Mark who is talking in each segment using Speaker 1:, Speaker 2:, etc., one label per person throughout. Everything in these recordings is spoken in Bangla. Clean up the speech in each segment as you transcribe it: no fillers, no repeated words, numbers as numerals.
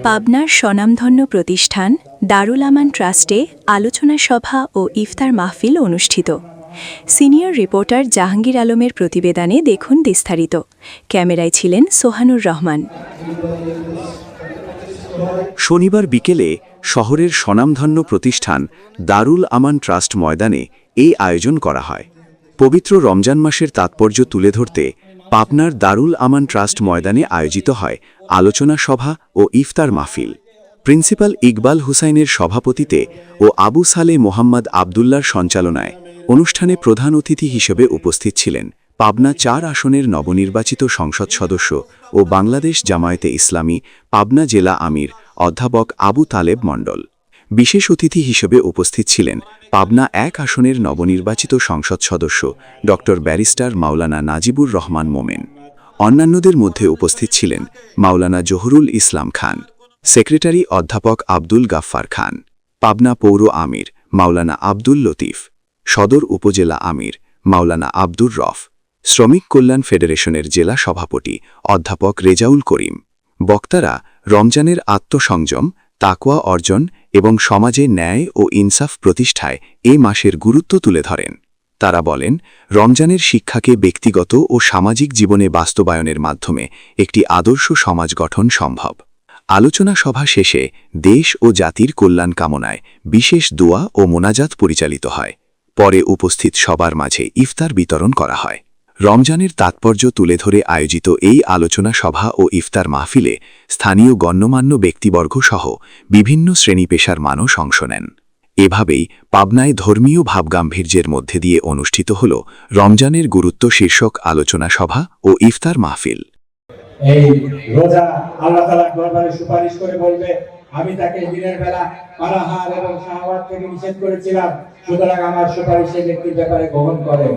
Speaker 1: পাবনার স্বনামধন্য প্রতিষ্ঠান দারুল আমান ট্রাস্টে আলোচনা সভা ও ইফতার মাহফিল অনুষ্ঠিত। সিনিয়র রিপোর্টার জাহাঙ্গীর আলমের প্রতিবেদনে দেখুন বিস্তারিত। ক্যামেরায় ছিলেন সোহানুর রহমান।
Speaker 2: শনিবার বিকেলে শহরের স্বনামধন্য প্রতিষ্ঠান দারুল আমান ট্রাস্ট ময়দানে এই আয়োজন করা হয়। পবিত্র রমজান মাসের তাৎপর্য তুলে ধরতে পাবনার দারুল আমান ট্রাস্ট ময়দানে আয়োজিত হয় আলোচনা সভা ও ইফতার মাহফিল। প্রিন্সিপাল ইকবাল হুসাইনের সভাপতিতে ও আবু সালে মোহাম্মদ আবদুল্লার সঞ্চালনায় অনুষ্ঠানে প্রধান অতিথি হিসেবে উপস্থিত ছিলেন পাবনা ৪ আসনের নবনির্বাচিত সংসদ সদস্য ও বাংলাদেশ জামায়াতে ইসলামী পাবনা জেলা আমির অধ্যাপক আবু তালেব মণ্ডল। বিশেষ অতিথি হিসেবে উপস্থিত ছিলেন পাবনা ১ আসনের নবনির্বাচিত সংসদ সদস্য ড ব্যারিস্টার মাওলানা নাজিবুর রহমান মোমেন। অন্যান্যদের মধ্যে উপস্থিত ছিলেন মাওলানা জহুরুল ইসলাম খান, সেক্রেটারি অধ্যাপক আব্দুল গাফফার খান, পাবনা পৌর আমির মাওলানা আব্দুল লতিফ, সদর উপজেলা আমির মাওলানা আব্দুর রফ, শ্রমিক কল্যাণ ফেডারেশনের জেলা সভাপতি অধ্যাপক রেজাউল করিম। বক্তারা রমজানের আত্মসংযম, তাকওয়া অর্জন এবং সমাজে ন্যায় ও ইনসাফ প্রতিষ্ঠায় এ মাসের গুরুত্ব তুলে ধরেন। তারা বলেন, রমজানের শিক্ষাকে ব্যক্তিগত ও সামাজিক জীবনে বাস্তবায়নের মাধ্যমে একটি আদর্শ সমাজ গঠন সম্ভব। আলোচনা সভা শেষে দেশ ও জাতির কল্যাণ কামনায় বিশেষ দোয়া ও মোনাজাত পরিচালিত হয়। পরে উপস্থিত সবার মাঝে ইফতার বিতরণ করা হয়। রমজানের তাৎপর্য তুলে ধরে আয়োজিত এই আলোচনা সভা ও ইফতার মাহফিলে স্থানীয় গণ্যমান্য ব্যক্তিবর্গ সহ বিভিন্ন শ্রেণী পেশার মানুষ অংশ নেন। এভাবেই পাবনায় ধর্মীয় ভাবগাম্ভীর্যের মধ্যে দিয়ে অনুষ্ঠিত হল রমজানের গুরুত্ব শীর্ষক আলোচনা সভা ও ইফতার মাহফিল।
Speaker 3: এই রোজা আল্লাহ তাআলা দরবারে সুপারিশ করে বলবে, আমি তাকে দিনের বেলা পানাহার এবং শাহওয়াত থেকে নিষেধ করেছিলাম, সুতরাং আমার সুপারিশ এই ব্যক্তির ব্যাপারে গ্রহণ করেন।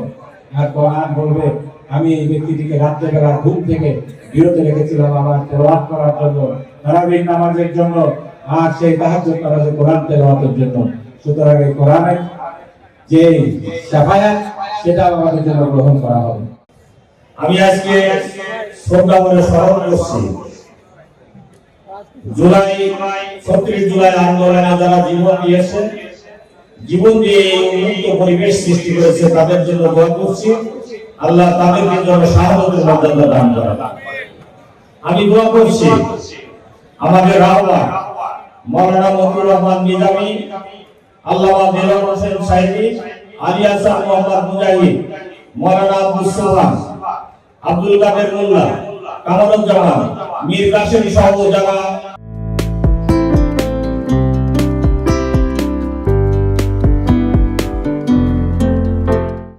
Speaker 3: আর কোরআন বলবে, আমি এই ব্যক্তিটিকে রাত্রেবেলা ঘুম থেকে বিরত রেখেছিলাম আমার তেলাওয়াত করার জন্য, তারাবির নামাজের জন্য, আর সেই তাহাজ্জুদ নামাজে কোরআন তেলাওয়াতের জন্য। সুতরাং এই কোরআনের যে শাফায়াত সেটা আমাদের জন্য গ্রহণ করা হবে। আমি আজকে শ্রদ্ধা করে স্মরণ করছি জুলাই ৩৬ জুলাই আন্দোলনে যারা জীবন দিয়েছে, জীবন দিয়ে এই উন্মুক্ত পরিবেশ সৃষ্টি করেছে, তাদের জন্য দোয়া করছি, আল্লাহ তাদেরকে যেন শাহাদাতের মর্যাদা দান করেন। আমি দোয়া করছি আমাদের রাহবার মাওলানা মতিউর রহমান নিজামী, আল্লামা দেলোয়ার হোসেন সাইদি, আলী হাসান মোহাম্মদ মুজাহিদ, মাওলানা আব্দুল সোবহান, আব্দুল কাদের মোল্লা, কামারুজ্জামান, মীর কাসেম সহ যারা